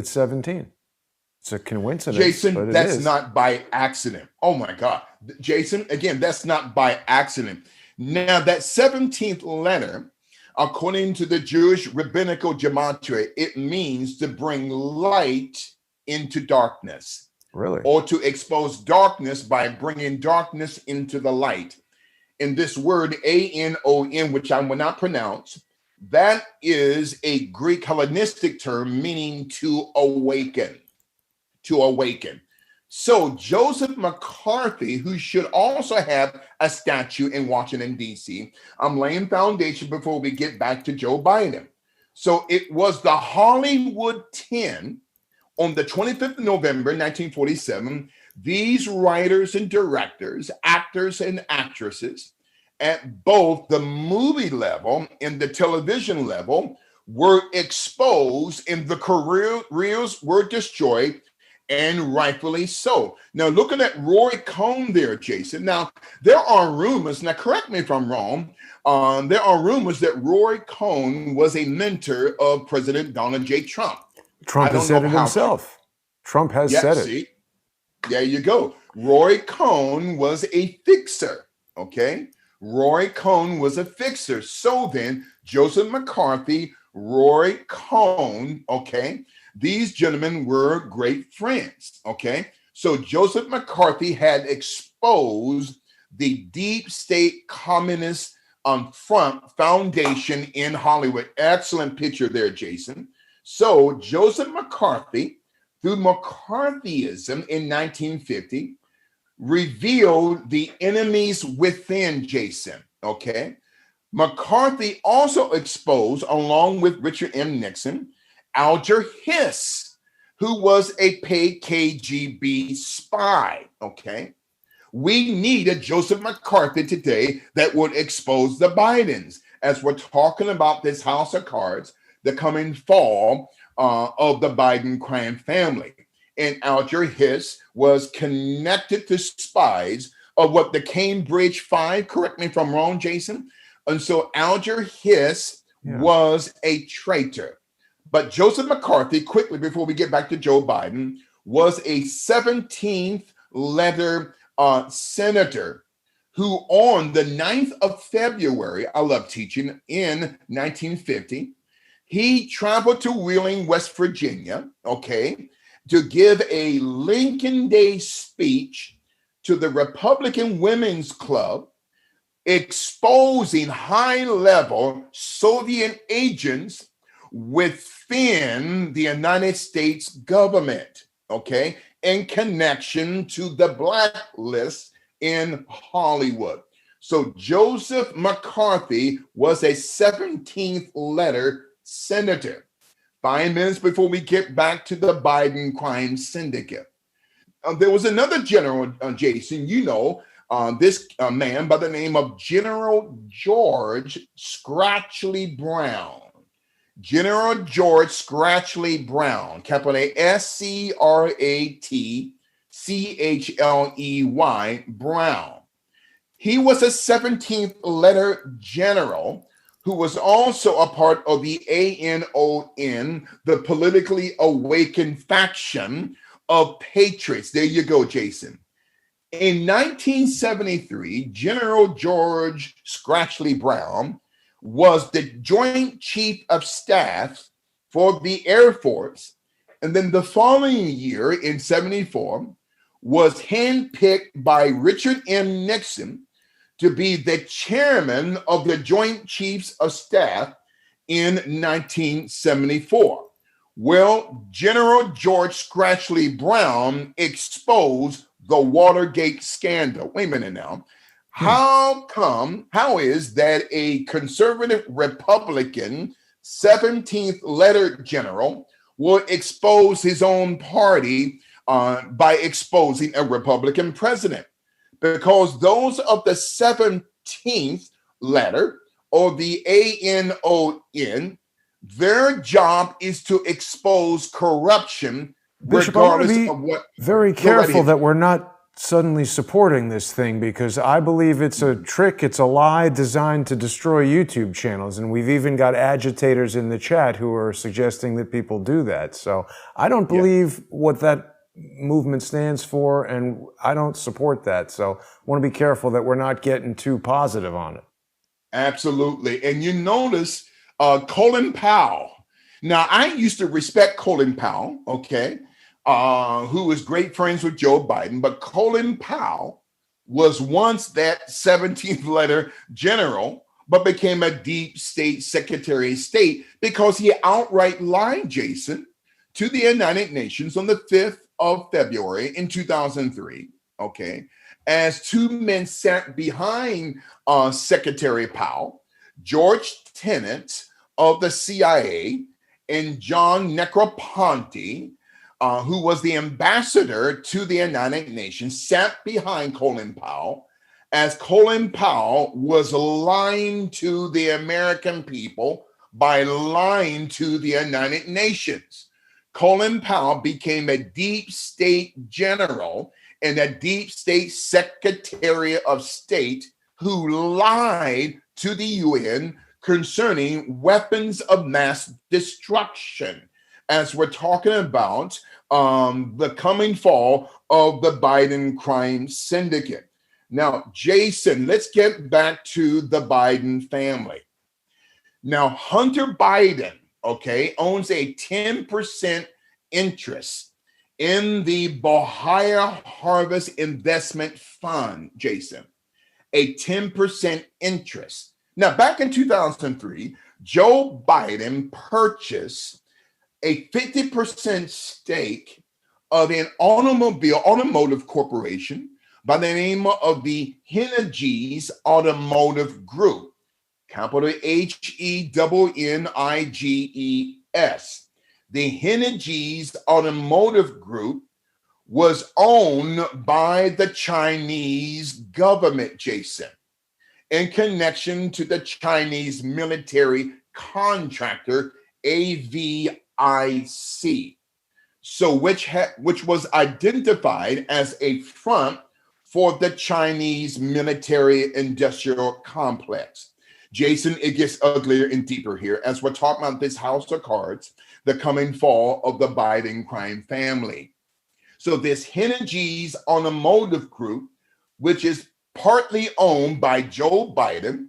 It's 17. It's a coincidence, Jason, but that's it is. not by accident. Oh my God. Jason, again, that's not by accident. Now, that 17th letter, according to the Jewish rabbinical gematria, it means to bring light into darkness. Really? Or to expose darkness by bringing darkness into the light. And this word anon, which I will not pronounce, that is a Greek Hellenistic term meaning to awaken. To awaken. So Joseph McCarthy, who should also have a statue in Washington, D.C., I'm laying foundation before we get back to Joe Biden. So it was the Hollywood 10 on the 25th of November, 1947. These writers and directors, actors and actresses at both the movie level and the television level were exposed, and the careers were destroyed, and rightfully so. Now, looking at Roy Cohn there, Jason. Now, there are rumors, now correct me if I'm wrong, there are rumors that Roy Cohn was a mentor of President Donald J. Trump. Trump has said it himself. Trump has said it. There you go. Roy Cohn was a fixer, okay? Roy Cohn was a fixer. So then, Joseph McCarthy, Roy Cohn, okay? These gentlemen were great friends, okay? So Joseph McCarthy had exposed the deep state communist front foundation in Hollywood. Excellent picture there, Jason. So Joseph McCarthy, through McCarthyism in 1950, revealed the enemies within, Jason, okay? McCarthy also exposed, along with Richard M. Nixon, Alger Hiss, who was a paid KGB spy, okay? We need a Joseph McCarthy today that would expose the Bidens, as we're talking about this house of cards, the coming fall of the Biden crime family. And Alger Hiss was connected to spies of what the Cambridge Five, correct me if I'm wrong, Jason. And so Alger Hiss was a traitor. But Joseph McCarthy, quickly before we get back to Joe Biden, was a 17th letter senator who on the 9th of February, I love teaching, in 1950, he traveled to Wheeling, West Virginia, okay, to give a Lincoln Day speech to the Republican Women's Club, exposing high-level Soviet agents within the United States government, okay, in connection to the blacklist in Hollywood. So Joseph McCarthy was a 17th letter senator. 5 minutes before we get back to the Biden crime syndicate. There was another general, Jason, you know, this man by the name of General George Scratchley Brown. General George Scratchley Brown, capital A SCRATCHLEY Brown. He was a 17th letter general who was also a part of the ANON, the politically awakened faction of patriots. There you go, Jason. In 1973, General George Scratchley Brown was the Joint Chief of Staff for the Air Force. And then the following year, in 74, was handpicked by Richard M. Nixon to be the chairman of the Joint Chiefs of Staff in 1974. Well, General George Scratchley Brown exposed the Watergate scandal. Wait a minute now. How is that a conservative Republican 17th letter general will expose his own party by exposing a Republican president? Because those of the 17th letter or the ANON, their job is to expose corruption, Bishop, regardless of what. Very careful that we're not suddenly supporting this thing, because I believe it's a trick, it's a lie designed to destroy YouTube channels. And we've even got agitators in the chat who are suggesting that people do that. So I don't believe what that movement stands for, and I don't support that. So I want to be careful that we're not getting too positive on it. Absolutely. And you notice Colin Powell. Now, I used to respect Colin Powell, okay, who was great friends with Joe Biden, but Colin Powell was once that 17th letter general, but became a deep state secretary of state because he outright lied, Jason, to the United Nations on the 5th of February in 2003, okay, as two men sat behind Secretary Powell, George Tenet of the CIA, and John Negroponte, who was the ambassador to the United Nations, sat behind Colin Powell as Colin Powell was lying to the American people by lying to the United Nations. Colin Powell became a deep state general and a deep state secretary of state who lied to the UN concerning weapons of mass destruction, as we're talking about the coming fall of the Biden crime syndicate. Now, Jason, let's get back to the Biden family. Now, Hunter Biden, okay, owns a 10% interest in the Bahia Harvest Investment Fund, Jason, a 10% interest. Now, back in 2003, Joe Biden purchased a 50% stake of an automotive corporation by the name of the Henniges Automotive Group, capital Henniges. The Henniges Automotive Group was owned by the Chinese government, Jason, in connection to the Chinese military contractor AVIC. So which was identified as a front for the Chinese military industrial complex. Jason, it gets uglier and deeper here as we're talking about this house of cards, the coming fall of the Biden crime family. So this Henniges Automotive Group, which is partly owned by Joe Biden,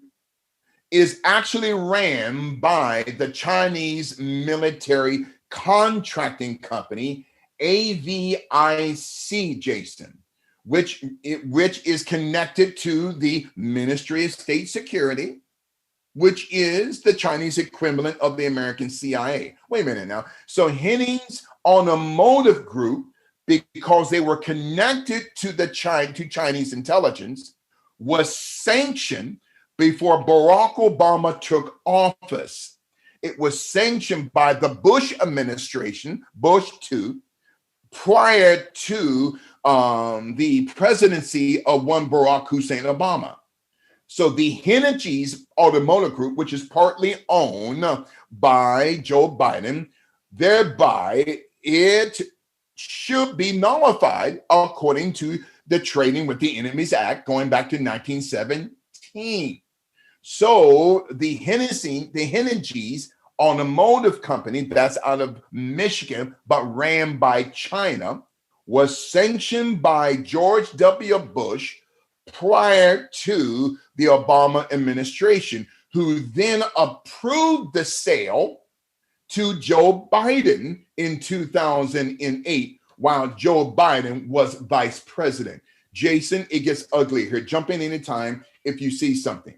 is actually ran by the Chinese military contracting company, AVIC, Jason, which is connected to the Ministry of State Security, which is the Chinese equivalent of the American CIA. Wait a minute now. So Henniges Automotive Group, because they were connected to Chinese intelligence, was sanctioned before Barack Obama took office. It was sanctioned by the Bush administration, Bush II, prior to the presidency of one Barack Hussein Obama. So the Henniges Automotive Group, which is partly owned by Joe Biden, thereby it should be nullified according to the Trading with the Enemies Act going back to 1917. So the Henniges Automotive Company, that's out of Michigan, but ran by China, was sanctioned by George W. Bush prior to the Obama administration, who then approved the sale to Joe Biden in 2008, while Joe Biden was vice president. Jason, it gets ugly here. Jump in anytime if you see something.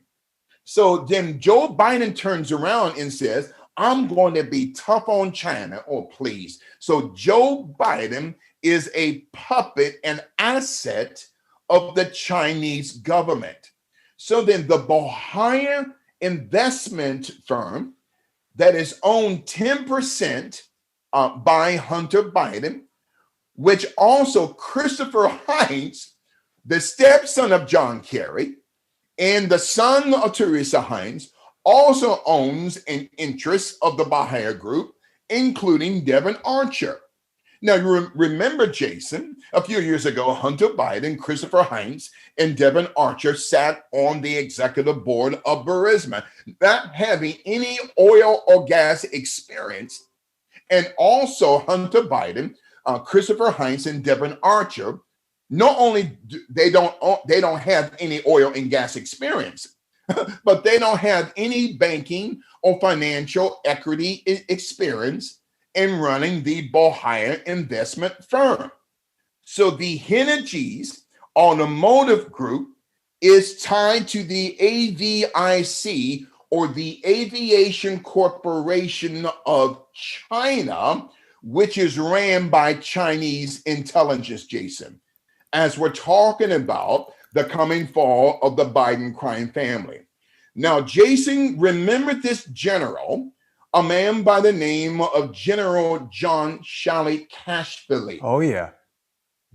So then Joe Biden turns around and says, I'm going to be tough on China. Oh, please. So Joe Biden is a puppet and asset of the Chinese government. So then the Bahia investment firm that is owned 10% by Hunter Biden, which also Christopher Hines, the stepson of John Kerry, and the son of Teresa Hines, also owns an interest of the Bahia Group, including Devon Archer. Now, you remember, Jason, a few years ago, Hunter Biden, Christopher Heinz, and Devin Archer sat on the executive board of Burisma, not having any oil or gas experience. And also Hunter Biden, Christopher Heinz, and Devin Archer, not only they don't have any oil and gas experience, but they don't have any banking or financial equity experience in running the Bohia investment firm. So the Henniges Automotive Group is tied to the AVIC, or the Aviation Corporation of China, which is ran by Chinese intelligence, Jason, as we're talking about the coming fall of the Biden crime family. Now, Jason, remember this general, a man by the name of General John Shalikashvili. Oh, yeah.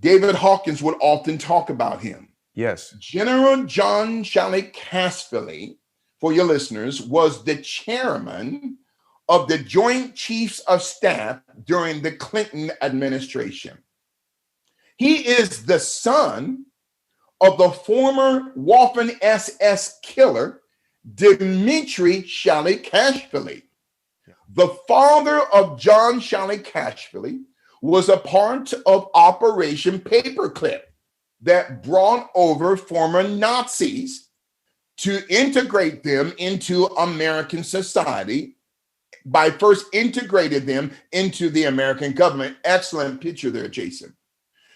David Hawkins would often talk about him. Yes. General John Shalikashvili, for your listeners, was the chairman of the Joint Chiefs of Staff during the Clinton administration. He is the son of the former Waffen SS killer, Dmitry Shalikashvili. The father of John Shalikashvili was a part of Operation Paperclip that brought over former Nazis to integrate them into American society by first integrating them into the American government. Excellent picture there, Jason.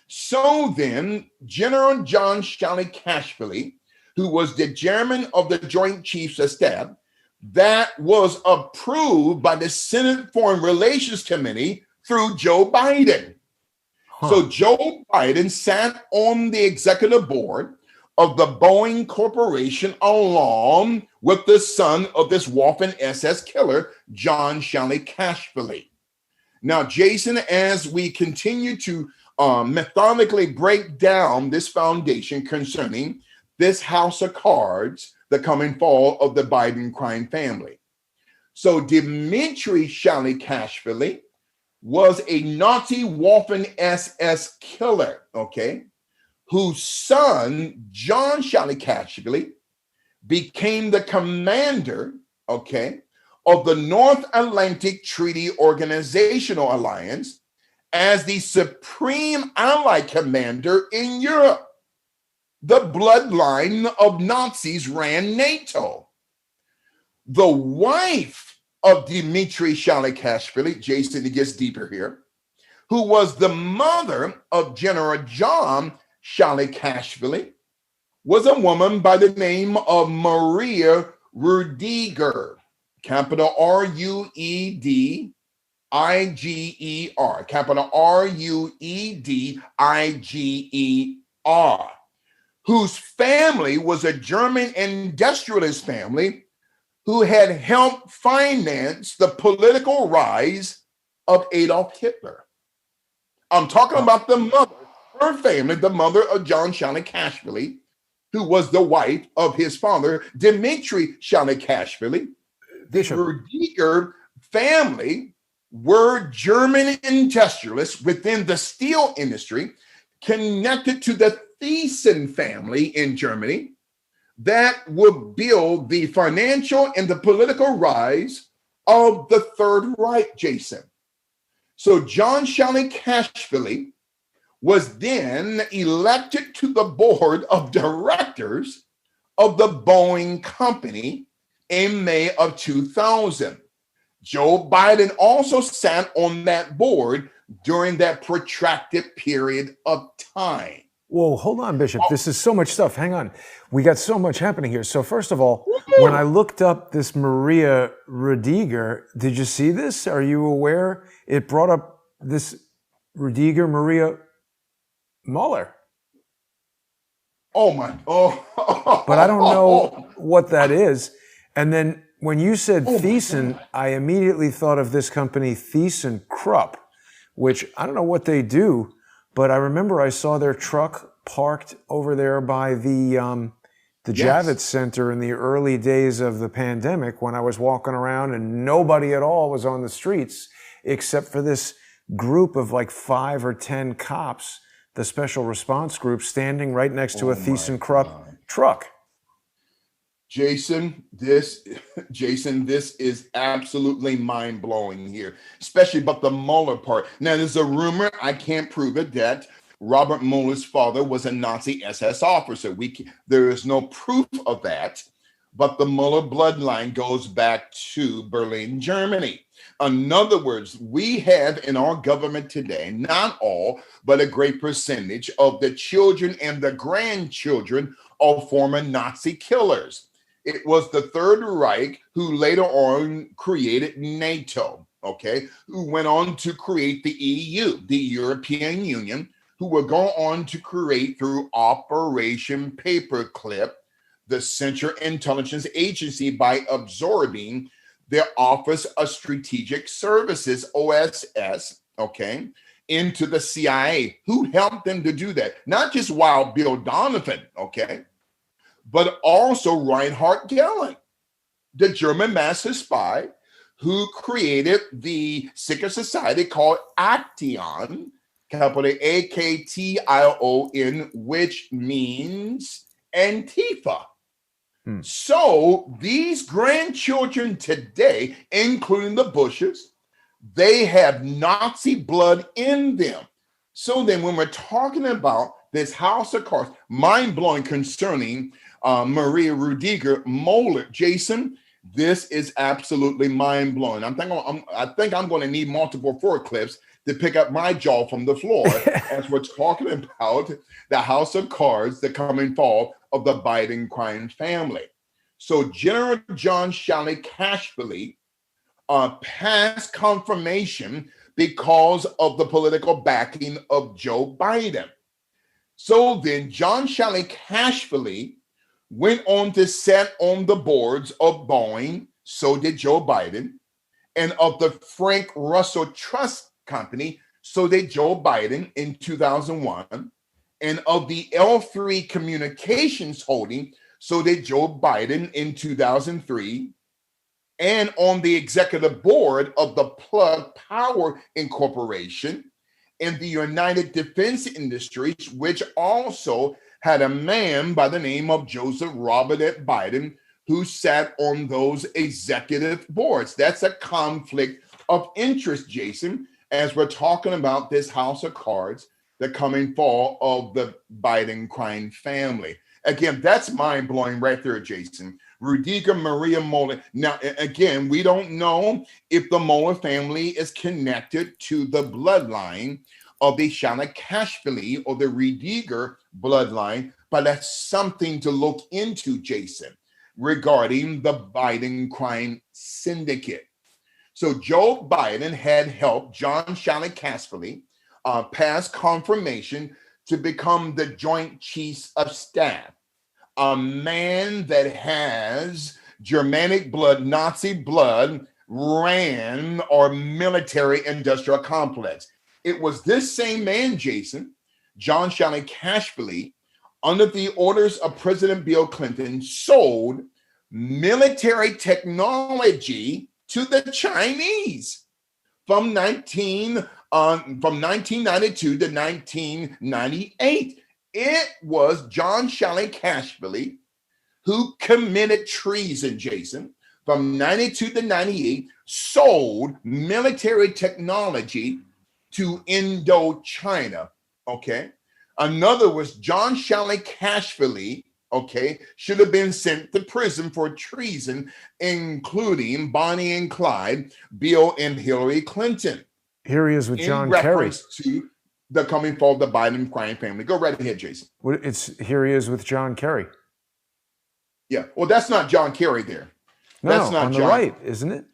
So then, General John Shalikashvili, who was the chairman of the Joint Chiefs of Staff, that was approved by the Senate Foreign Relations Committee through Joe Biden. So Joe Biden sat on the executive board of the Boeing Corporation along with the son of this Waffen SS killer, John Shalikashvili. Now, Jason, as we continue to methodically break down this foundation concerning this house of cards, the coming fall of the Biden crime family. So Dmitry Shalikashvili was a Nazi Waffen SS killer, okay, whose son, John Shalikashvili, became the commander, okay, of the North Atlantic Treaty Organizational Alliance as the supreme Allied commander in Europe. The bloodline of Nazis ran NATO. The wife of Dmitry Shalikashvili, Jason, it gets deeper here, who was the mother of General John Shalikashvili, was a woman by the name of Maria Rudiger, capital R-U-E-D-I-G-E-R, capital R-U-E-D-I-G-E-R, whose family was a German industrialist family who had helped finance the political rise of Adolf Hitler. I'm talking about the mother, her family, the mother of John Shalikashvili, who was the wife of his father, Dmitry Shalikashvili. The Rudiger family were German industrialists within the steel industry connected to the Thyssen family in Germany that would build the financial and the political rise of the Third Reich, Jason. So John Shalikashvili was then elected to the board of directors of the Boeing company in May of 2000. Joe Biden also sat on that board during that protracted period of time. Whoa, hold on, Bishop. This is so much stuff. Hang on. We got so much happening here. So first of all, when I looked up this Maria Rudiger, did you see this? Are you aware? It brought up this Rudiger Maria Mueller. Oh my, But I don't know what that is. And then when you said Thyssen, I immediately thought of this company, ThyssenKrupp, which I don't know what they do, but I remember I saw their truck parked over there by the Javits Center in the early days of the pandemic when I was walking around and nobody at all was on the streets except for this group of like 5 or 10 cops, the special response group, standing right next to a ThyssenKrupp truck. Jason, this is absolutely mind-blowing here, especially about the Mueller part. Now, there's a rumor, I can't prove it, that Robert Mueller's father was a Nazi SS officer. There is no proof of that, but the Mueller bloodline goes back to Berlin, Germany. In other words, we have in our government today, not all, but a great percentage of the children and the grandchildren of former Nazi killers. It was the Third Reich who later on created NATO, okay, who went on to create the EU, the European Union, who will go on to create through Operation Paperclip, the Central Intelligence Agency, by absorbing the Office of Strategic Services, OSS, okay, into the CIA. Who helped them to do that? Not just Wild Bill Donovan, okay, but also Reinhard Gehlen, the German master spy who created the secret society called Action, capital Aktion, which means Antifa. So these grandchildren today, including the Bushes, they have Nazi blood in them. So then when we're talking about this house of cards, mind-blowing concerning Maria Rudiger Moller, Jason, this is absolutely mind-blowing. I think I'm going to need multiple forklifts to pick up my jaw from the floor as we're talking about the house of cards, the coming fall of the Biden crime family. So General John Shalikashvili passed confirmation because of the political backing of Joe Biden. So then John Shalikashvili went on to sit on the boards of Boeing, so did Joe Biden, and of the Frank Russell Trust Company, so did Joe Biden in 2001, and of the L3 Communications Holding, so did Joe Biden in 2003, and on the executive board of the Plug Power Incorporation and the United Defense Industries, which also had a man by the name of Joseph Robert Biden who sat on those executive boards. That's a conflict of interest, Jason, as we're talking about this house of cards, the coming fall of the Biden crime family. Again, that's mind-blowing right there, Jason. Rudiger Maria Moller. Now, again, we don't know if the Moller family is connected to the bloodline of the Shalikashvili or the Rudiger bloodline, but that's something to look into, Jason, regarding the Biden crime syndicate. So Joe Biden had helped John Shalikashvili pass confirmation to become the Joint Chiefs of Staff, a man that has Germanic blood, Nazi blood, ran our military industrial complex. It was this same man, Jason, John Shalikashvili, under the orders of President Bill Clinton, sold military technology to the Chinese from 1992 to 1998. It was John Shalikashvili who committed treason, Jason, from 92 to 98, sold military technology to Indochina, okay? Another was John Shalikashvili, okay, should have been sent to prison for treason, including Bonnie and Clyde, Bill and Hillary Clinton. Here he is with John Kerry. In reference to the coming fall of the Biden crime family. Go right ahead, Jason. Here he is with John Kerry. Yeah, well, that's not John Kerry there. That's not on the right, isn't it?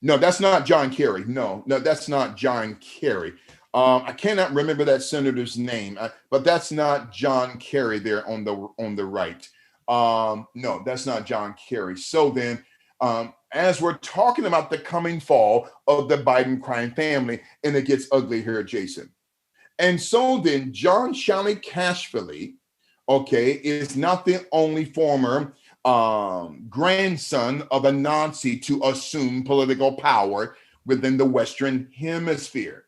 No, that's not John Kerry. No, that's not John Kerry. I cannot remember that senator's name, but that's not John Kerry there on the right. No, that's not John Kerry. So then, as we're talking about the coming fall of the Biden crime family, and it gets ugly here, Jason. And so then, John Shalikashvili, okay, is not the only former grandson of a Nazi to assume political power within the Western Hemisphere.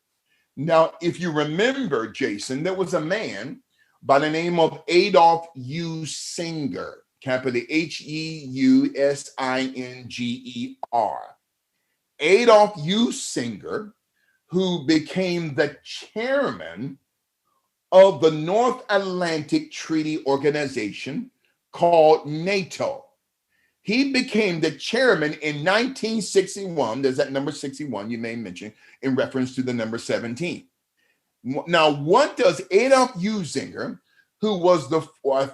Now, if you remember, Jason, there was a man by the name of Adolf U. Singer, capital Heusinger. Adolf U. Singer, who became the chairman of the North Atlantic Treaty Organization called NATO. He became the chairman in 1961. There's that number 61 you may mention in reference to the number 17. Now, what does Adolf Husinger, who was the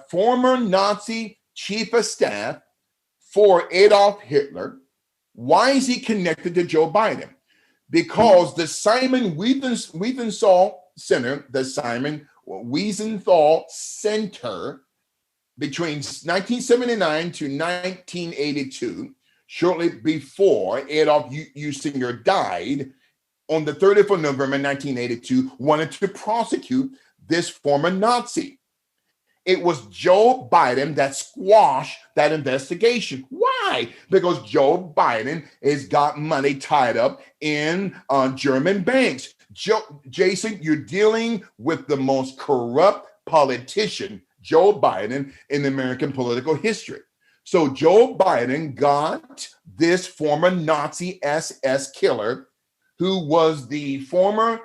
former Nazi chief of staff for Adolf Hitler, why is he connected to Joe Biden? Because the Simon Wiesenthal Center, between 1979 to 1982, shortly before Adolf Husinger died, on the 30th of November 1982, wanted to prosecute this former Nazi. It was Joe Biden that squashed that investigation. Why? Because Joe Biden has got money tied up in German banks. Jason, you're dealing with the most corrupt politician, Joe Biden, in American political history. So Joe Biden got this former Nazi SS killer, who was the former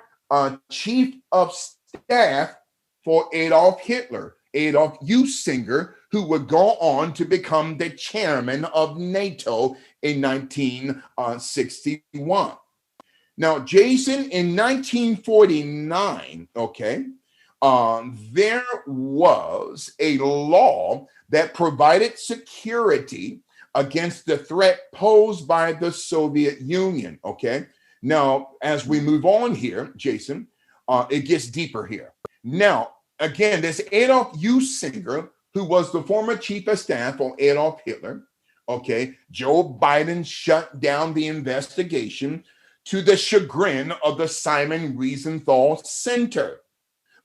chief of staff for Adolf Hitler, Adolf Husinger, who would go on to become the chairman of NATO in 1961. Now, Jason, in 1949, there was a law that provided security against the threat posed by the Soviet Union, Now, as we move on here, Jason, it gets deeper here. Now, again, this Adolf Husinger, who was the former chief of staff for Adolf Hitler, Joe Biden shut down the investigation to the chagrin of the Simon Wiesenthal Center.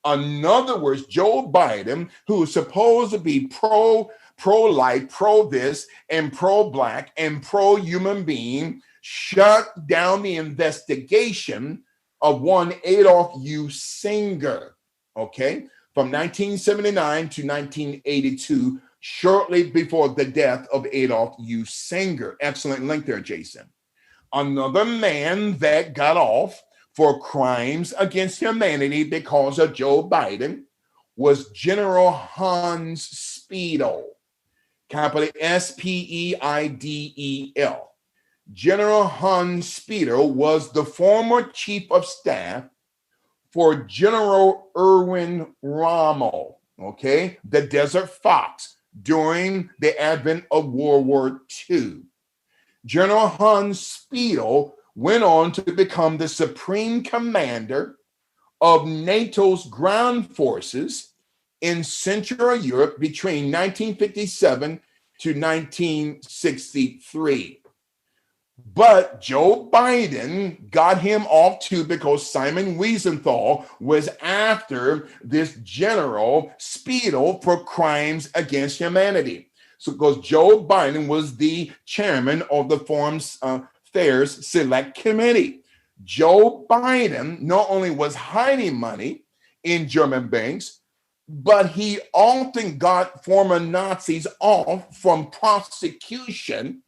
In other words, Joe Biden, who is supposed to be pro-life, pro-this, and pro-black, and pro-human being, shut down the investigation of one Adolf Husinger, from 1979 to 1982, shortly before the death of Adolf Husinger. Excellent link there, Jason. Another man that got off for crimes against humanity because of Joe Biden was General Hans Speidel, capital Speidel. General Hans Speidel was the former chief of staff for General Erwin Rommel, the Desert Fox, during the advent of World War II. General Hans Speidel went on to become the supreme commander of NATO's ground forces in Central Europe between 1957 to 1963. But Joe Biden got him off too because Simon Wiesenthal was after this General Speidel for crimes against humanity. So because Joe Biden was the chairman of the Foreign Affairs Select Committee. Joe Biden not only was hiding money in German banks, but he often got former Nazis off from prosecution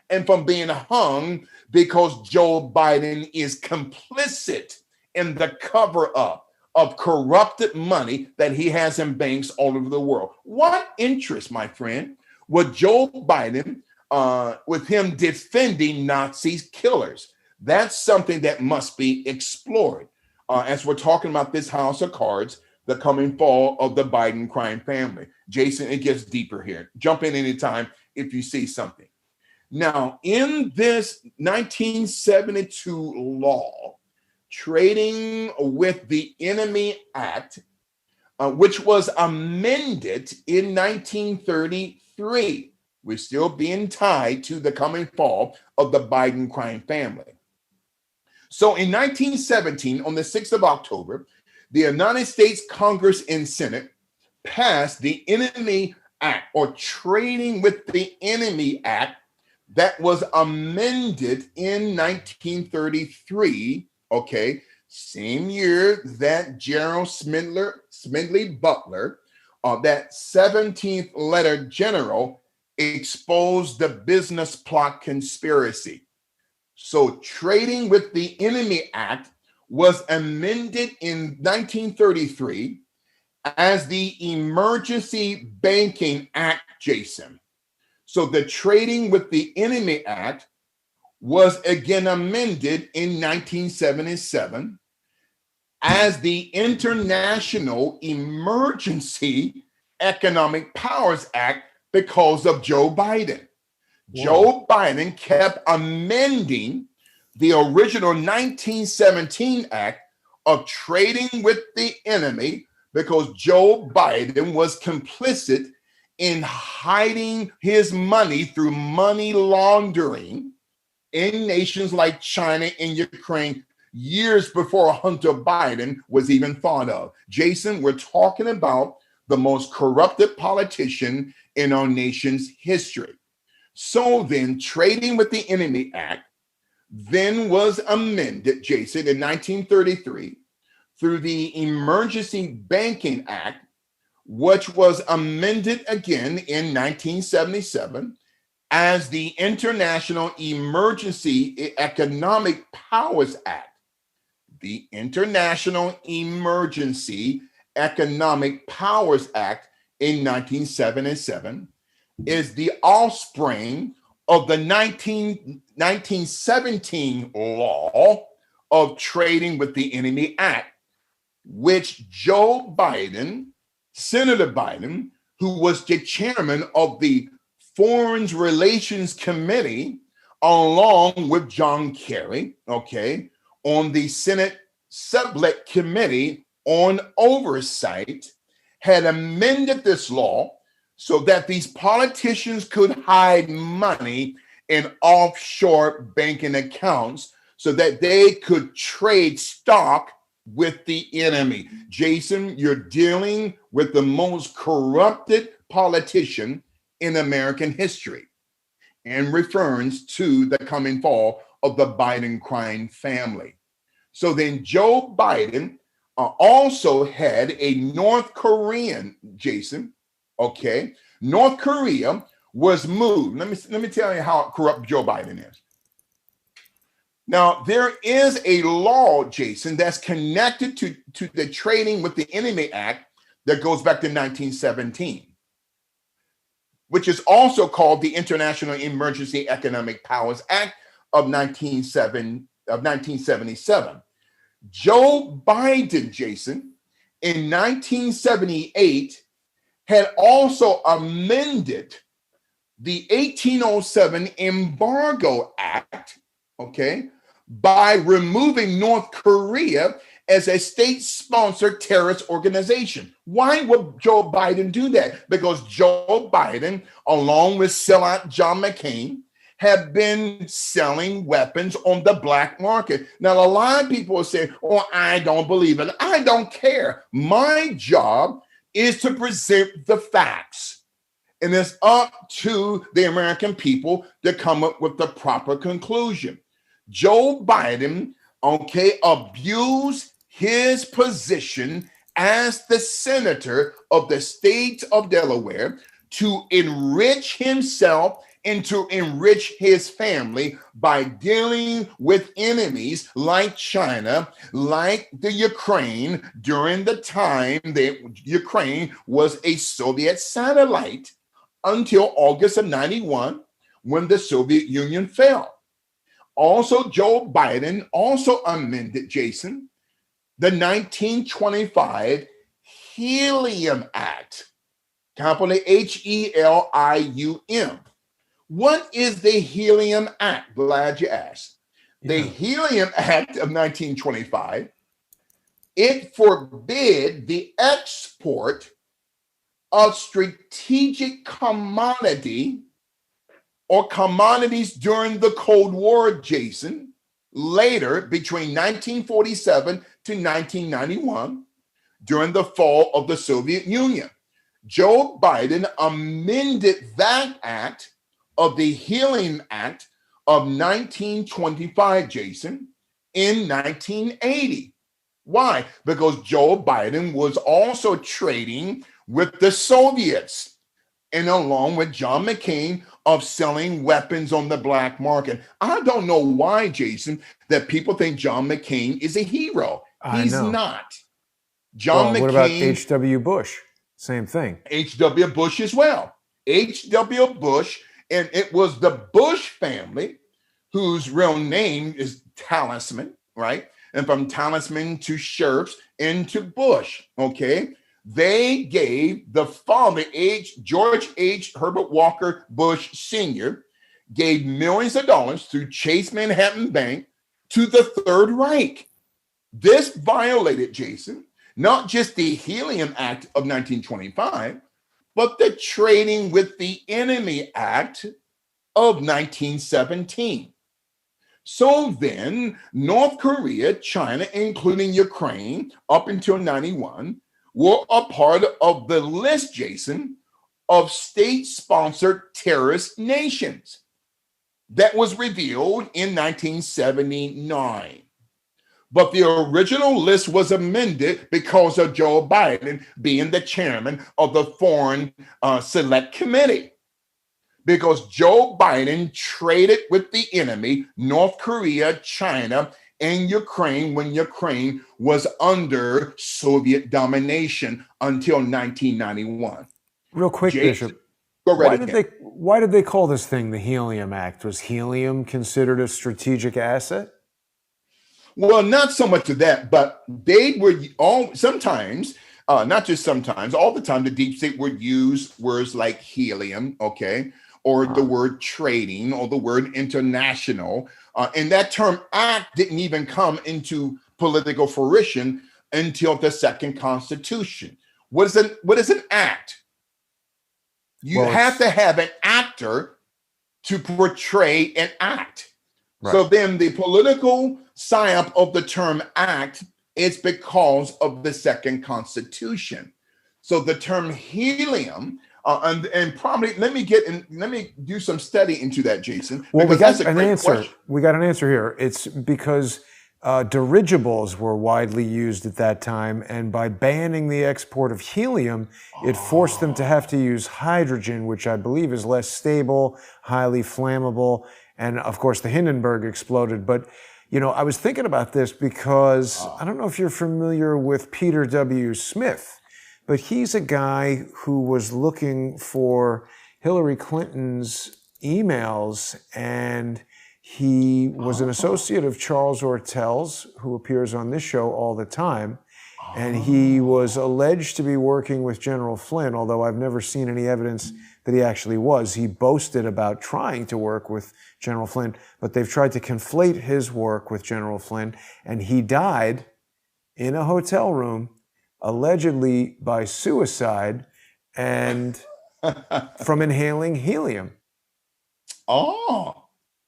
and from being hung because Joe Biden is complicit in the cover-up of corrupted money that he has in banks all over the world. What interest, my friend, would Joe Biden, with him defending Nazi killers? That's something that must be explored as we're talking about this house of cards, the coming fall of the Biden crime family. Jason, it gets deeper here. Jump in anytime if you see something. Now, in this 1972 law, Trading with the Enemy Act, which was amended in 1933, we're still being tied to the coming fall of the Biden crime family. So in 1917, on the 6th of October, the United States Congress and Senate passed the Enemy Act, or Trading with the Enemy Act, that was amended in 1933, same year that General Smedley Butler, that 17th letter general, exposed the business plot conspiracy. So Trading with the Enemy Act was amended in 1933 as the Emergency Banking Act, Jason. So the Trading with the Enemy Act was again amended in 1977 as the International Emergency Economic Powers Act because of Joe Biden. Wow. Joe Biden kept amending the original 1917 Act of Trading with the Enemy because Joe Biden was complicit in hiding his money through money laundering in nations like China and Ukraine years before Hunter Biden was even thought of. Jason, we're talking about the most corrupted politician in our nation's history. So then, Trading with the Enemy Act then was amended, Jason, in 1933 through the Emergency Banking Act, which was amended again in 1977 as the International Emergency Economic Powers Act. The International Emergency Economic Powers Act in 1977 is the offspring of the 1917 law of Trading with the Enemy Act, which Joe Biden, Senator Biden, who was the chairman of the Foreign Relations Committee, along with John Kerry, okay, on the Senate Subselect Committee on Oversight, had amended this law so that these politicians could hide money in offshore banking accounts so that they could trade stock with the enemy. Jason, you're dealing with the most corrupted politician in American history, and refers to the coming fall of the Biden crime family. So then Joe Biden also had a North Korean, Jason, okay? North Korea was moved. Let me tell you how corrupt Joe Biden is. Now, there is a law, Jason, that's connected to the Trading with the Enemy Act that goes back to 1917, which is also called the International Emergency Economic Powers Act of 1977. Joe Biden, Jason, in 1978 had also amended the 1807 Embargo Act, okay, by removing North Korea as a state-sponsored terrorist organization. Why would Joe Biden do that? Because Joe Biden, along with sellout John McCain, have been selling weapons on the black market. Now, a lot of people are saying, oh, I don't believe it. I don't care. My job is to present the facts. And it's up to the American people to come up with the proper conclusion. Joe Biden, okay, abused his position as the senator of the state of Delaware to enrich himself and to enrich his family by dealing with enemies like China, like the Ukraine, during the time that Ukraine was a Soviet satellite until August of 91, when the Soviet Union fell. Also, Joe Biden also amended, Jason, the 1925 Helium Act, capital Helium. What is the Helium Act? Glad you asked. The Helium Act of 1925, it forbid the export of strategic commodity or commodities during the Cold War, Jason, later between 1947 to 1991, during the fall of the Soviet Union. Joe Biden amended that act of the Helium Act of 1925, Jason, in 1980. Why? Because Joe Biden was also trading with the Soviets and along with John McCain of selling weapons on the black market. I don't know why, Jason, that people think John McCain is a hero. I He's know. not. John Well, what about McCain, H.W. Bush? Same thing. H.W. Bush as well. H.W. Bush, and it was the Bush family whose real name is Talisman, right? And from Talisman to Sheriffs into Bush, okay? They gave the father, George H. Herbert Walker Bush Sr., gave millions of dollars through Chase Manhattan Bank to the Third Reich. This violated, Jason, not just the Helium Act of 1925, but the Trading with the Enemy Act of 1917. So then, North Korea, China, including Ukraine, up until 91, were a part of the list, Jason, of state-sponsored terrorist nations that was revealed in 1979. But the original list was amended because of Joe Biden being the chairman of the Foreign Select Committee. Because Joe Biden traded with the enemy, North Korea, China, and Ukraine when Ukraine was under Soviet domination until 1991. Real quick, Jason, Bishop. go right ahead. Why did they call this thing the Helium Act? Was helium considered a strategic asset? Well, not so much of that, but they were all sometimes, not just sometimes, all the time, the deep state would use words like helium, okay, or the word trading or the word international. And that term act didn't even come into political fruition until the second constitution. What is an act? You have to have an actor to portray an act. Right. So then the political psyop of the term act is because of the second constitution. So the term helium, and probably let me do some study into that, Jason. Well, we got an answer. Question. We got an answer here. It's because dirigibles were widely used at that time, and by banning the export of helium, it forced them to have to use hydrogen, which I believe is less stable, highly flammable, and of course the Hindenburg exploded. But you know, I was thinking about this because I don't know if you're familiar with Peter W. Smith, but he's a guy who was looking for Hillary Clinton's emails, and he was an associate of Charles Ortel's, who appears on this show all the time. And he was alleged to be working with General Flynn, although I've never seen any evidence that he actually was. He boasted about trying to work with General Flynn, but they've tried to conflate his work with General Flynn, and he died in a hotel room, allegedly by suicide and from inhaling helium. Oh,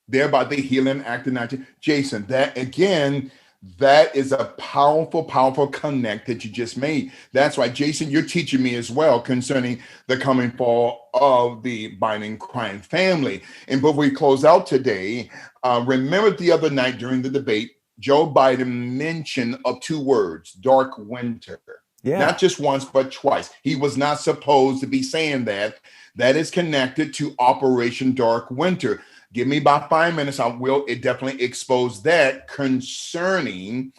thereby the Helium Act of 19. Jason, that again, that is a powerful, powerful connect that you just made. That's why, Jason, you're teaching me as well concerning the coming fall of the Biden crime family. And before we close out today, remember the other night during the debate, Joe Biden mentioned of two words, dark winter. Yeah. Not just once, but twice. He was not supposed to be saying that. That is connected to Operation Dark Winter. Give me about 5 minutes. I will definitely expose that concerning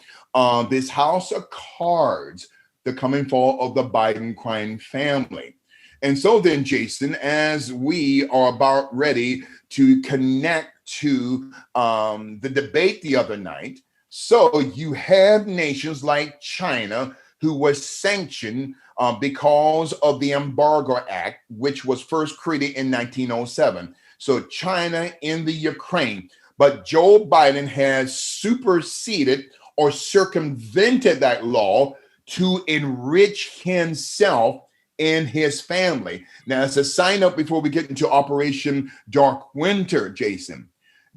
this house of cards, the coming fall of the Biden crime family. And so then, Jason, as we are about ready to connect to the debate the other night, so you have nations like China who was sanctioned because of the Embargo Act, which was first created in 1907. So China in the Ukraine. But Joe Biden has superseded or circumvented that law to enrich himself and his family. Now, as a sign up before we get into Operation Dark Winter, Jason,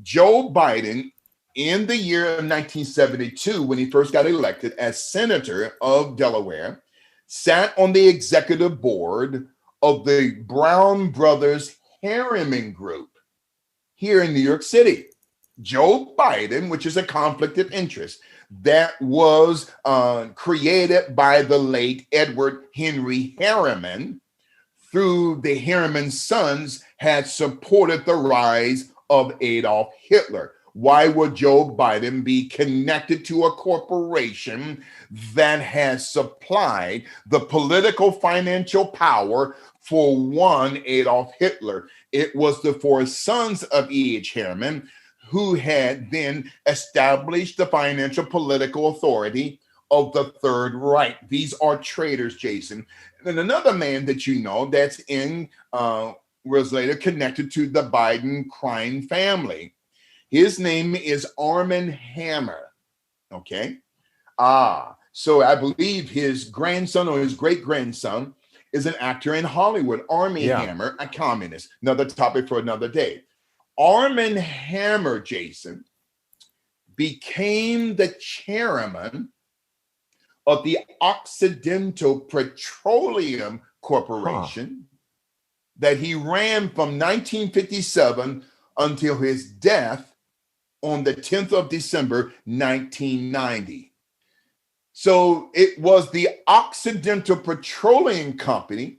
Joe Biden in the year of 1972, when he first got elected as senator of Delaware, sat on the executive board of the Brown Brothers Harriman Group here in New York City. Joe Biden, which is a conflict of interest. that was created by the late Edward Henry Harriman through the Harriman sons had supported the rise of Adolf Hitler. Why would Joe Biden be connected to a corporation that has supplied the political financial power for one Adolf Hitler? It was the four sons of E.H. Harriman who had then established the financial political authority of the Third Reich. These are traitors, Jason. And another man that you know that's was later connected to the Biden crime family. His name is Armand Hammer. Okay. So I believe his grandson or his great grandson is an actor in Hollywood. Armie Hammer, a communist. Another topic for another day. Armand Hammer, Jason, became the chairman of the Occidental Petroleum Corporation that he ran from 1957 until his death on the 10th of December, 1990. So it was the Occidental Petroleum Company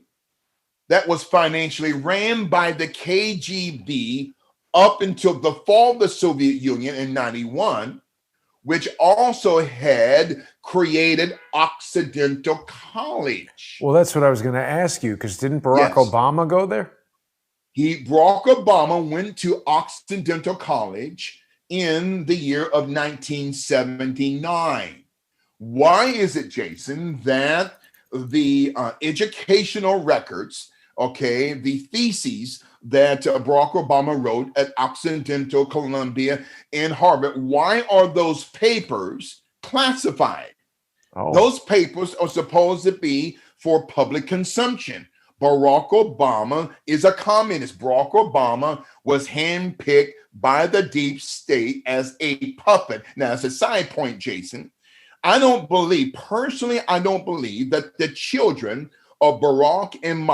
that was financially ran by the KGB up until the fall of the Soviet Union in 91, which also had created Occidental College. Well, that's what I was going to ask you, because didn't Barack Obama go there? Barack Obama went to Occidental College in the year of 1979. Why is it, Jason, that the educational records, the theses that Barack Obama wrote at Occidental, Columbia, and Harvard, why are those papers classified? Those papers are supposed to be for public consumption. Barack Obama is a communist. Barack Obama was handpicked by the deep state as a puppet. Now, as a side point, Jason, I don't believe that the children of Barack and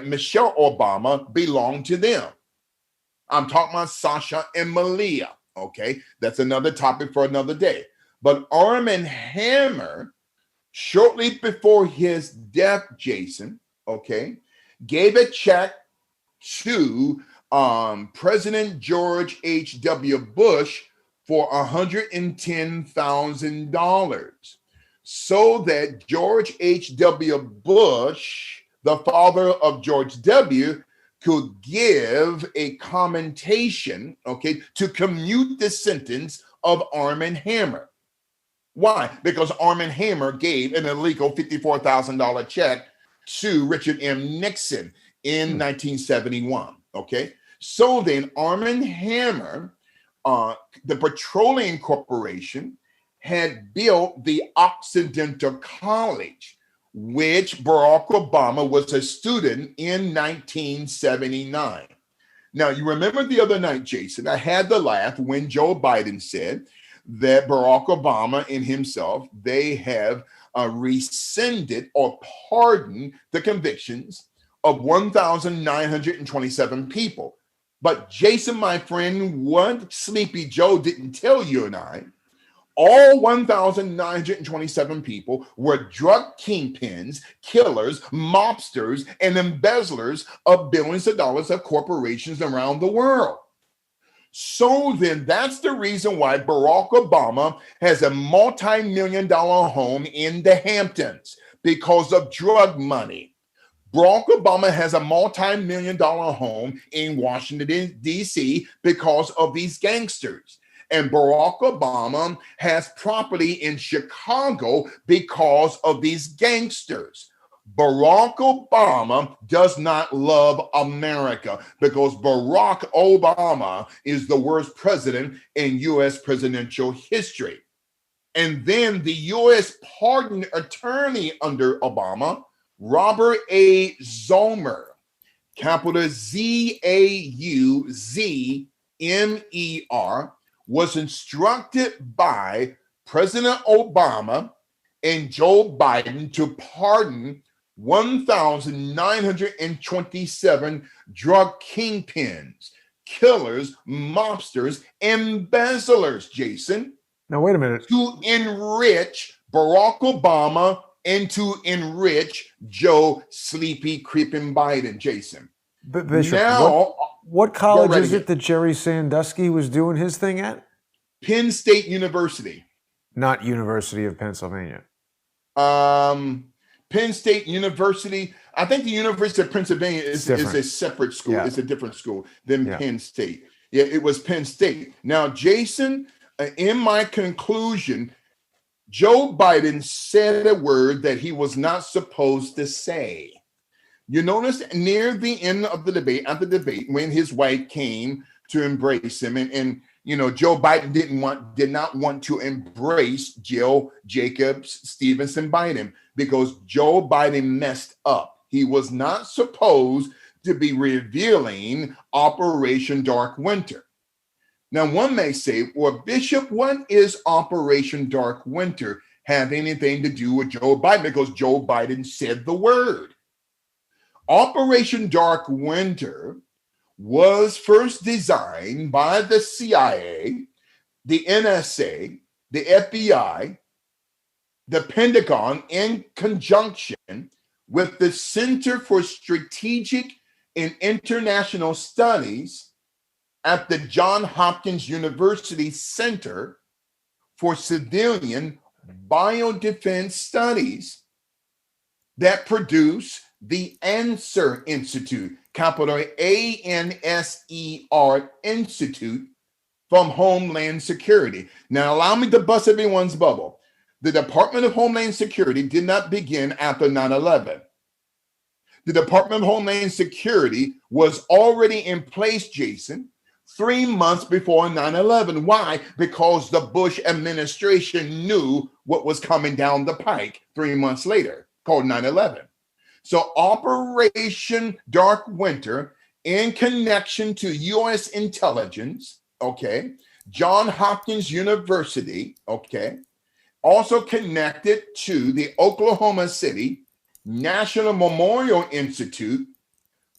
Michelle Obama belong to them. I'm talking about Sasha and Malia. Okay, that's another topic for another day. But Armand Hammer, shortly before his death, Jason, gave a check to President George H.W. Bush for $110,000 so that George H.W. Bush, the father of George W., could give a commentation, to commute the sentence of Armand Hammer. Why? Because Armand Hammer gave an illegal $54,000 check to Richard M. Nixon in 1971. So then Armand Hammer, the Petroleum Corporation, had built the Occidental College, which Barack Obama was a student in 1979. Now, you remember the other night, Jason, I had the laugh when Joe Biden said that Barack Obama and himself, they have rescinded or pardoned the convictions of 1,927 people. But Jason, my friend, what Sleepy Joe didn't tell you and I, all 1,927 people were drug kingpins, killers, mobsters, and embezzlers of billions of dollars of corporations around the world. So then that's the reason why Barack Obama has a multi-million-dollar home in the Hamptons, because of drug money. Barack Obama has a multi-million-dollar home in Washington, D.C. because of these gangsters. And Barack Obama has property in Chicago because of these gangsters. Barack Obama does not love America because Barack Obama is the worst president in U.S. presidential history. And then the U.S. pardon attorney under Obama, Robert A. Zomer, capital Z-A-U-Z-M-E-R, was instructed by President Obama and Joe Biden to pardon 1,927 drug kingpins, killers, mobsters, embezzlers, Jason. Now, wait a minute. to enrich Barack Obama and to enrich Joe Sleepy Creeping Biden, Jason. Bishop, Now, what go college right is ahead. it that Jerry Sandusky was doing his thing at? Penn State University. Not University of Pennsylvania. Penn State University. I think the University of Pennsylvania is a separate school. Yeah. It's a different school than Yeah. Penn State. Yeah, it was Penn State. Now, Jason, in my conclusion, Joe Biden said a word that he was not supposed to say. You notice near the end of the debate, at the debate, when his wife came to embrace him, and you know, Joe Biden did not want to embrace Jill Jacobs Stevenson Biden because Joe Biden messed up. He was not supposed to be revealing Operation Dark Winter. Now, one may say, well, Bishop, what is Operation Dark Winter have anything to do with Joe Biden? Because Joe Biden said the word. Operation Dark Winter was first designed by the CIA, the NSA, the FBI, the Pentagon, in conjunction with the Center for Strategic and International Studies at the Johns Hopkins University Center for Civilian Biodefense Studies that produce the ANSER Institute, capital ANSER Institute from Homeland Security. Now, allow me to bust everyone's bubble. The Department of Homeland Security did not begin after 9/11. The Department of Homeland Security was already in place, Jason, 3 months before 9/11. Why? Because the Bush administration knew what was coming down the pike 3 months later, called 9/11. So Operation Dark Winter, in connection to U.S. intelligence, okay, Johns Hopkins University, okay, also connected to the Oklahoma City National Memorial Institute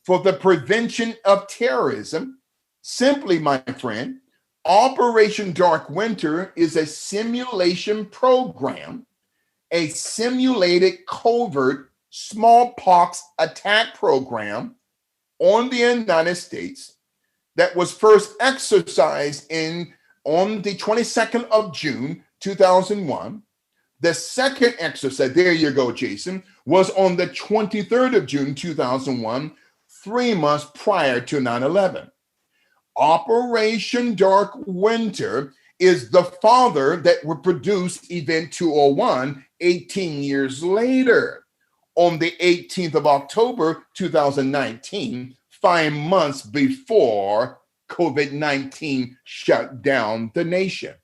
for the Prevention of Terrorism. Simply, my friend, Operation Dark Winter is a simulation program, a simulated covert smallpox attack program on the United States that was first exercised on the 22nd of June, 2001. The second exercise, there you go, Jason, was on the 23rd of June, 2001, 3 months prior to 9/11. Operation Dark Winter is the father that would produce Event 201 18 years later. On the 18th of October, 2019, 5 months before COVID-19 shut down the nation.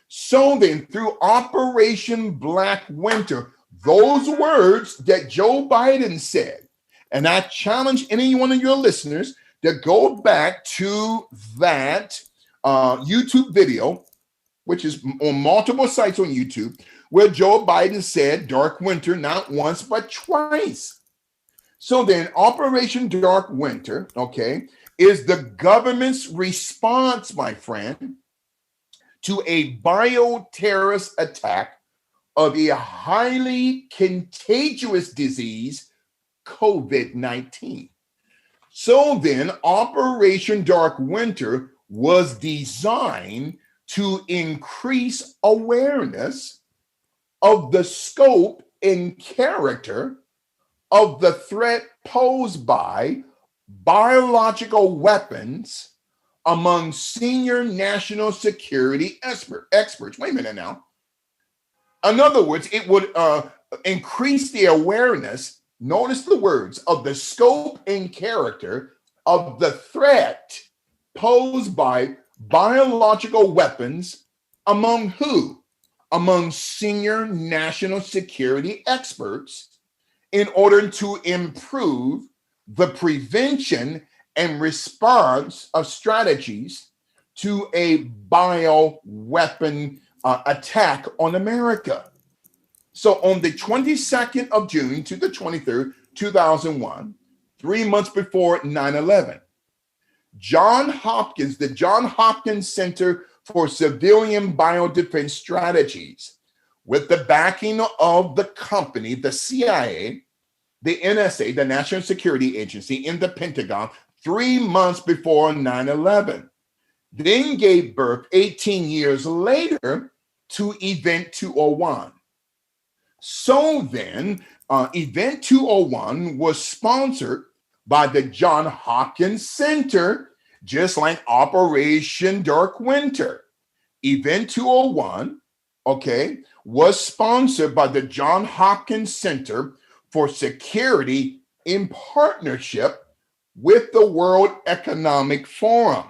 So then, through Operation Black Winter, those words that Joe Biden said, and I challenge any one of your listeners to go back to that YouTube video, which is on multiple sites on YouTube, where Joe Biden said Dark Winter not once but twice. So then Operation Dark Winter, okay, is the government's response, my friend, to a bioterrorist attack of a highly contagious disease, COVID-19. So then Operation Dark Winter was designed to increase awareness of the scope and character of the threat posed by biological weapons among senior national security experts. Wait a minute now. In other words, it would increase the awareness, notice the words, of the scope and character of the threat posed by biological weapons among who? Among senior national security experts, in order to improve the prevention and response of strategies to a bioweapon attack on America. So on the 22nd of June to the 23rd, 2001, 3 months before 9/11, the Johns Hopkins Center for civilian biodefense strategies with the backing of the company, the CIA, the NSA, the National Security Agency, and the Pentagon 3 months before 9/11. Then gave birth 18 years later to Event 201. So then, Event 201 was sponsored by the John Hopkins Center, just like Operation Dark Winter. Event 201, okay, was sponsored by the John Hopkins Center for Security in partnership with the World Economic Forum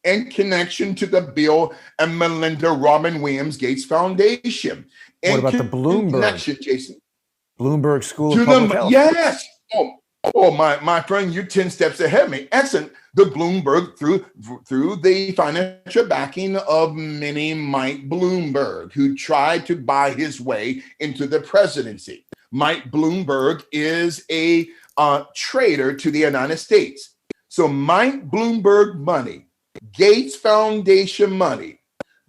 in connection to the Bill and Melinda Robin Williams Gates Foundation. What about the Bloomberg? Connection, Jason. Bloomberg School of Public Health. Yes. Oh, my friend, you're 10 steps ahead of me. Excellent. The Bloomberg through the financial backing of mini Mike Bloomberg, who tried to buy his way into the presidency. Mike Bloomberg is a traitor to the United States. So Mike Bloomberg money, Gates Foundation money,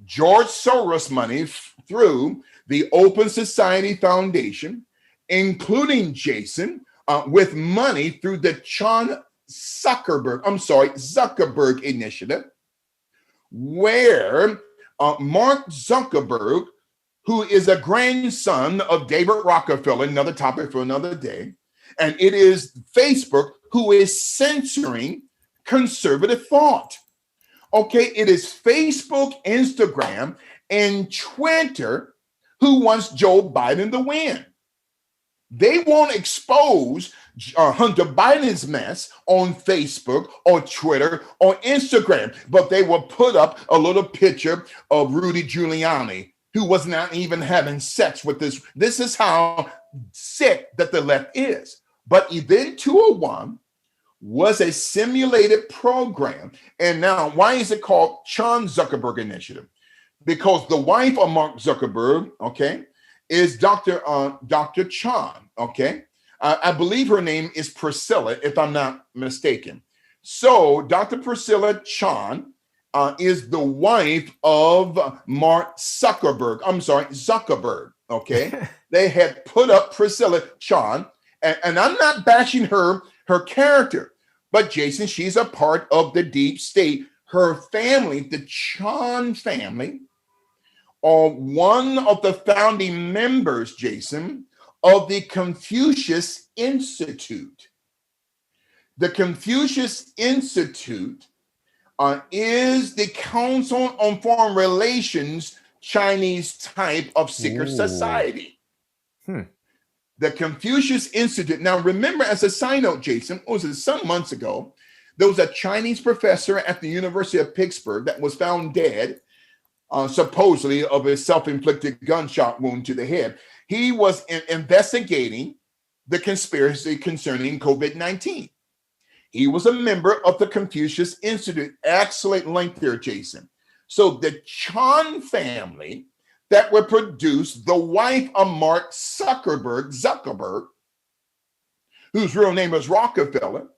George Soros money through the Open Society Foundation, including Jason, with money through the Zuckerberg Initiative, where Mark Zuckerberg, who is a grandson of David Rockefeller, another topic for another day, and it is Facebook who is censoring conservative thought. Okay, it is Facebook, Instagram, and Twitter who wants Joe Biden to win. They won't expose Hunter Biden's mess on Facebook, or Twitter, or Instagram, but they will put up a little picture of Rudy Giuliani, who was not even having sex with this. This is how sick that the left is. But Event 201 was a simulated program. And now, why is it called Chan Zuckerberg Initiative? Because the wife of Mark Zuckerberg, okay, is Dr. Chan, okay? I believe her name is Priscilla, if I'm not mistaken. So Dr. Priscilla Chan is the wife of Mark Zuckerberg. Zuckerberg, okay? They had put up Priscilla Chan, and I'm not bashing her character, but Jason, she's a part of the deep state. Her family, the Chan family, are one of the founding members, Jason, of the Confucius Institute. The Confucius Institute is the Council on Foreign Relations Chinese type of secret society. The Confucius Institute. Now, remember, as a side note, Jason, it was some months ago, there was a Chinese professor at the University of Pittsburgh that was found dead, supposedly of a self-inflicted gunshot wound to the head. He was investigating the conspiracy concerning COVID-19. He was a member of the Confucius Institute. Excellent link there, Jason. So the Chan family that would produce the wife of Mark Zuckerberg, whose real name is Rockefeller,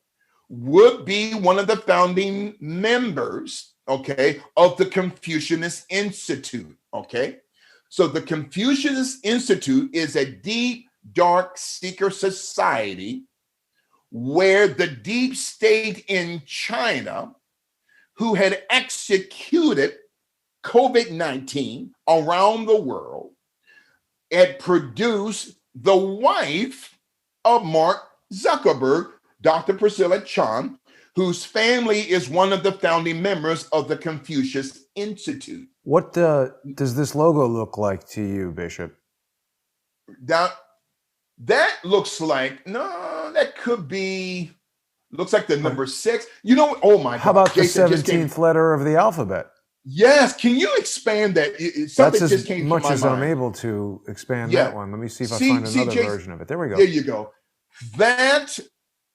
would be one of the founding members, okay, of the Confucius Institute, okay? So the Confucius Institute is a deep, dark, secret society where the deep state in China, who had executed COVID-19 around the world, had produced the wife of Mark Zuckerberg, Dr. Priscilla Chan, whose family is one of the founding members of the Confucius Institute. What does this logo look like to you, Bishop? That looks like, no, that could be, looks like the number 6. You know, oh my God. How about Jason, the 17th letter of the alphabet? Yes, can you expand that? Something That's just came as much to my as mind. I'm able to expand that one. Let me see if I find another Jason, version of it. There we go. There you go. That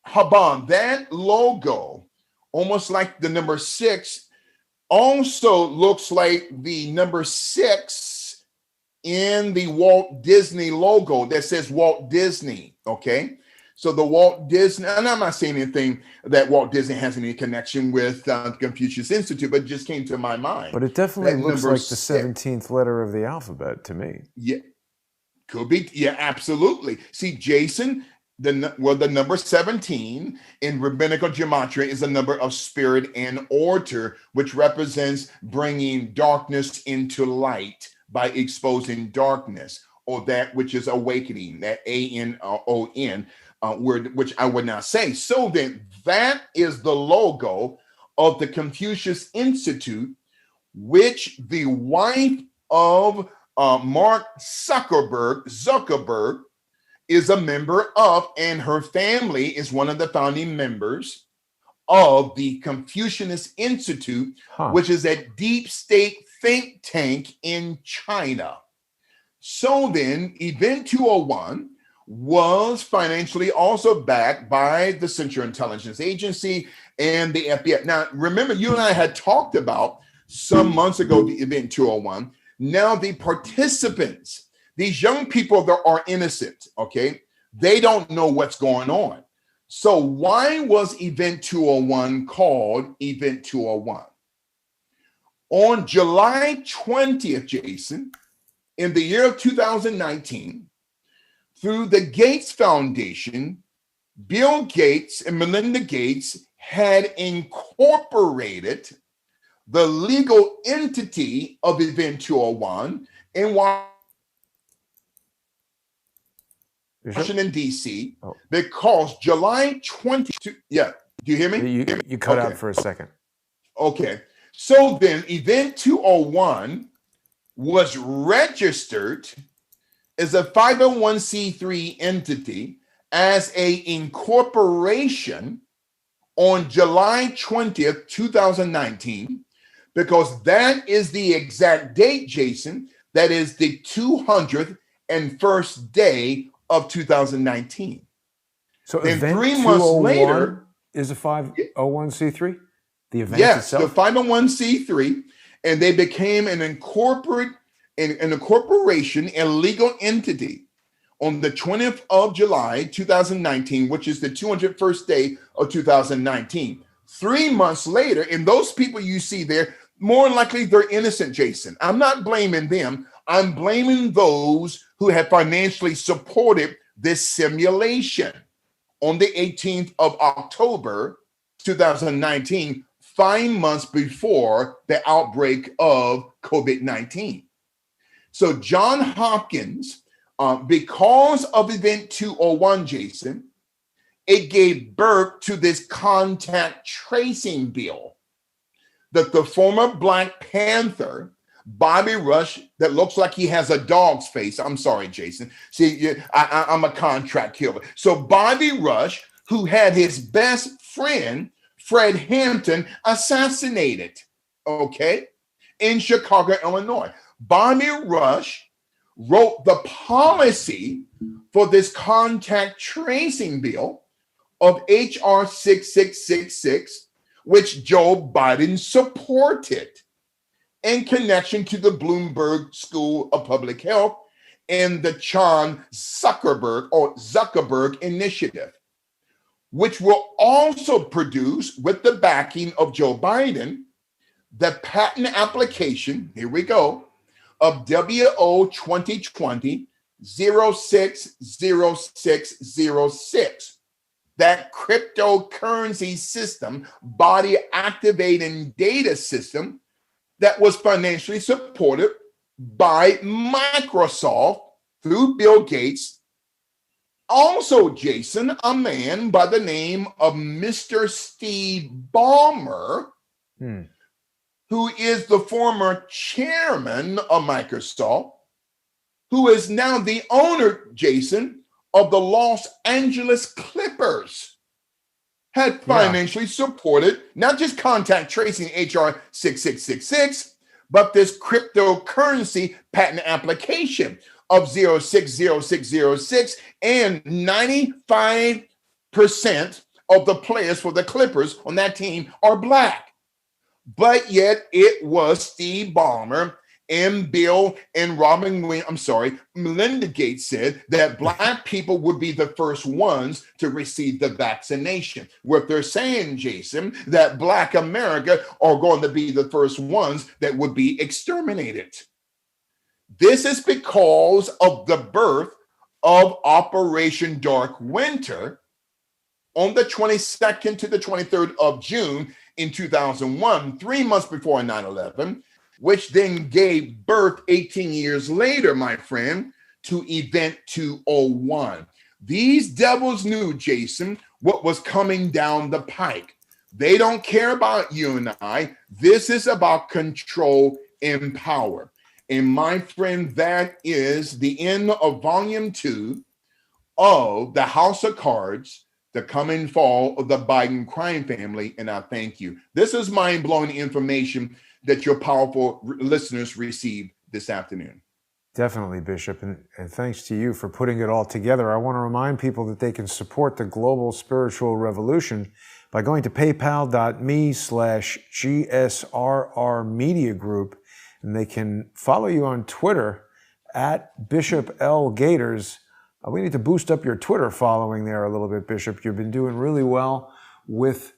Haban, that logo, almost like the number 6, also looks like the number 6 in the Walt Disney logo that says Walt Disney, okay? So the Walt Disney, and I'm not saying anything that Walt Disney has any connection with the Confucius Institute, but it just came to my mind. But it definitely That looks number like the 6, 17th letter of the alphabet to me. yeah, could be, yeah, absolutely. See, Jason, the number 17 in rabbinical gematria is a number of spirit and order, which represents bringing darkness into light by exposing darkness, or that which is awakening, that ANON word, which I would not say. So then that is the logo of the Confucius Institute, which the wife of Mark Zuckerberg is a member of, and her family is one of the founding members of the Confucius Institute, which is a deep state think tank in China. So then, Event 201 was financially also backed by the Central Intelligence Agency and the FBI. Now, remember, you and I had talked about some months ago the Event 201. Now, the participants, these young people that are innocent, okay, they don't know what's going on. So why was Event 201 called Event 201? On July 20th, Jason, in the year of 2019, through the Gates Foundation, Bill Gates and Melinda Gates had incorporated the legal entity of Event 201 in Washington, D.C., because July 22, yeah, do you hear me? You cut out for a second. Okay, so then Event 201 was registered as a 501c3 entity as a incorporation on July 20th, 2019, because that is the exact date, Jason, that is the 201st day of 2019. So then event 3 months later is a 501c3? The event itself? Yes, the 501c3, and they became an incorporation, a legal entity on the 20th of July, 2019, which is the 201st day of 2019. 3 months later, and those people you see there, more likely they're innocent, Jason. I'm not blaming them. I'm blaming those who have financially supported this simulation. On the 18th of October, 2019, 5 months before the outbreak of COVID-19. So John Hopkins, because of Event 201, Jason, it gave birth to this contact tracing bill that the former Black Panther, Bobby Rush, that looks like he has a dog's face. I'm sorry, Jason. See, I'm a contract killer. So Bobby Rush, who had his best friend, Fred Hampton, assassinated, okay, in Chicago, Illinois. Bobby Rush wrote the policy for this contact tracing bill of H.R. 6666, which Joe Biden supported in connection to the Bloomberg School of Public Health and the Chan Zuckerberg Initiative, which will also produce, with the backing of Joe Biden, the patent application, here we go, of WO 2020 060606, that cryptocurrency system, body activating data system that was financially supported by Microsoft through Bill Gates. Also, Jason, a man by the name of Mr. Steve Ballmer, who is the former chairman of Microsoft, who is now the owner, Jason, of the Los Angeles Clippers, had financially supported not just contact tracing HR 6666, but this cryptocurrency patent application of 060606, and 95% of the players for the Clippers on that team are Black. But yet it was Steve Ballmer and Bill and Melinda Gates said that Black people would be the first ones to receive the vaccination. What they're saying, Jason, that Black America are going to be the first ones that would be exterminated. This is because of the birth of Operation Dark Winter on the 22nd to the 23rd of June in 2001, 3 months before 9/11, which then gave birth 18 years later, my friend, to Event 201. These devils knew, Jason, what was coming down the pike. They don't care about you and I. This is about control and power. And my friend, that is the end of Volume 2 of The House of Cards, The Coming Fall of the Biden Crime Family, and I thank you. This is mind-blowing information that your powerful listeners received this afternoon. Definitely, Bishop, and thanks to you for putting it all together. I want to remind people that they can support the global spiritual revolution by going to paypal.me/GSRR Media Group, and they can follow you on Twitter at Bishop L. Gators. We need to boost up your Twitter following there a little bit, Bishop. You've been doing really well with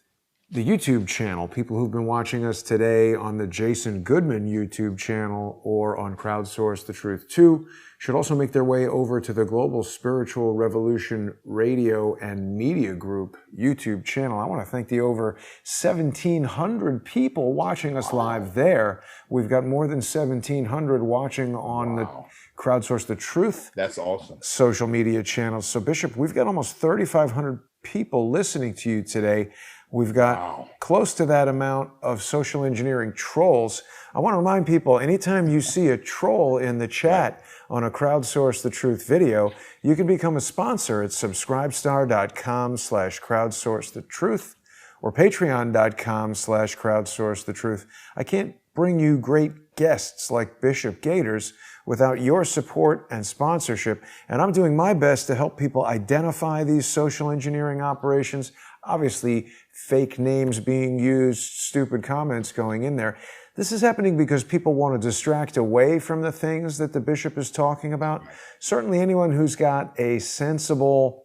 the YouTube channel. People who've been watching us today on the Jason Goodman YouTube channel or on Crowdsource The Truth 2 should also make their way over to the Global Spiritual Revolution Radio and Media Group YouTube channel. I want to thank the over 1,700 people watching us live there. We've got more than 1,700 watching on the Crowdsource The Truth. That's awesome. Social media channels. So, Bishop, we've got almost 3,500 people listening to you today. We've got close to that amount of social engineering trolls. I want to remind people, anytime you see a troll in the chat on a Crowdsource The Truth video, you can become a sponsor at subscribestar.com/crowdsourcethetruth or patreon.com/crowdsourcethetruth. I can't bring you great guests like Bishop Gators without your support and sponsorship. And I'm doing my best to help people identify these social engineering operations. Obviously, fake names being used, stupid comments going in there. This is happening because people want to distract away from the things that the bishop is talking about. Certainly anyone who's got a sensible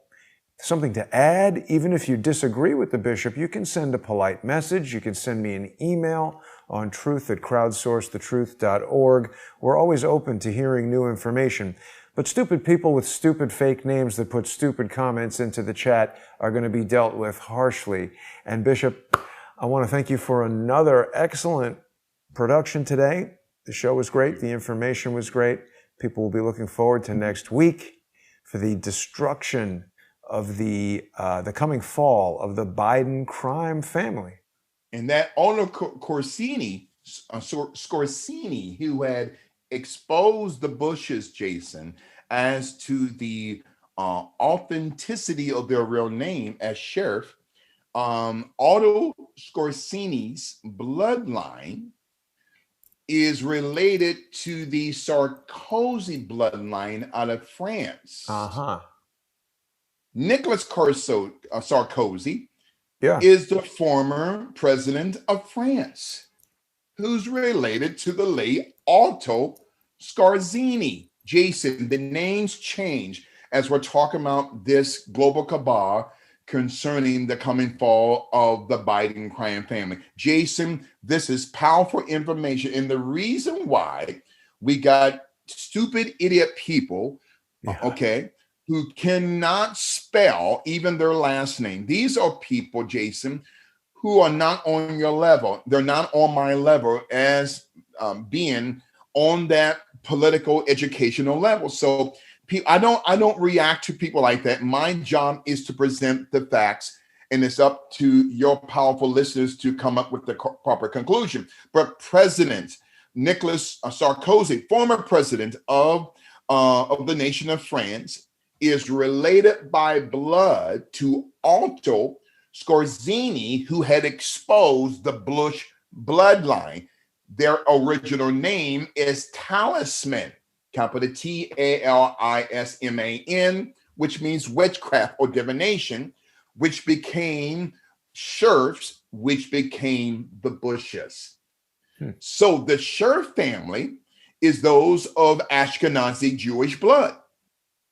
something to add, even if you disagree with the bishop, you can send a polite message. You can send me an email on truth@crowdsourcethetruth.org. We're always open to hearing new information. But stupid people with stupid fake names that put stupid comments into the chat are going to be dealt with harshly. And Bishop, I want to thank you for another excellent production today. The show was great. The information was great. People will be looking forward to next week for the destruction of the coming fall of the Biden crime family. And that owner Scorsini, who had exposed the Bushes, Jason, as to the authenticity of their real name as sheriff, Otto Scorsini's bloodline is related to the Sarkozy bloodline out of France. Nicolas Sarkozy is the former president of France, who's related to the late Otto Scorsini. Jason, the names change as we're talking about this global cabal concerning the coming fall of the Biden crime family. Jason, this is powerful information. And the reason why we got stupid idiot people, who cannot spell even their last name. These are people, Jason, who are not on your level. They're not on my level as being on that political educational level. So I don't react to people like that. My job is to present the facts, and it's up to your powerful listeners to come up with the proper conclusion. But President Nicolas Sarkozy, former president of the nation of France, is related by blood to Otto Scorsini, who had exposed the Bush bloodline. Their original name is Talisman, capital Talisman, which means witchcraft or divination, which became Scherfs, which became the Bushes. So the Scherf family is those of Ashkenazi Jewish blood.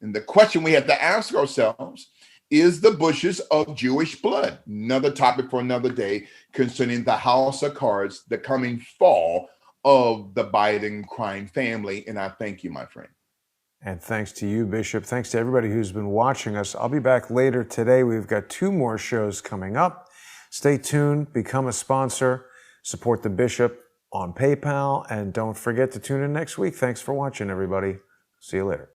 And the question we have to ask ourselves is the Bushes of Jewish blood? Another topic for another day concerning the house of cards, the coming fall of the Biden crime family. And I thank you, my friend. And thanks to you, Bishop. Thanks to everybody who's been watching us. I'll be back later today. We've got 2 more shows coming up. Stay tuned, become a sponsor, support the Bishop on PayPal, and don't forget to tune in next week. Thanks for watching, everybody. See you later.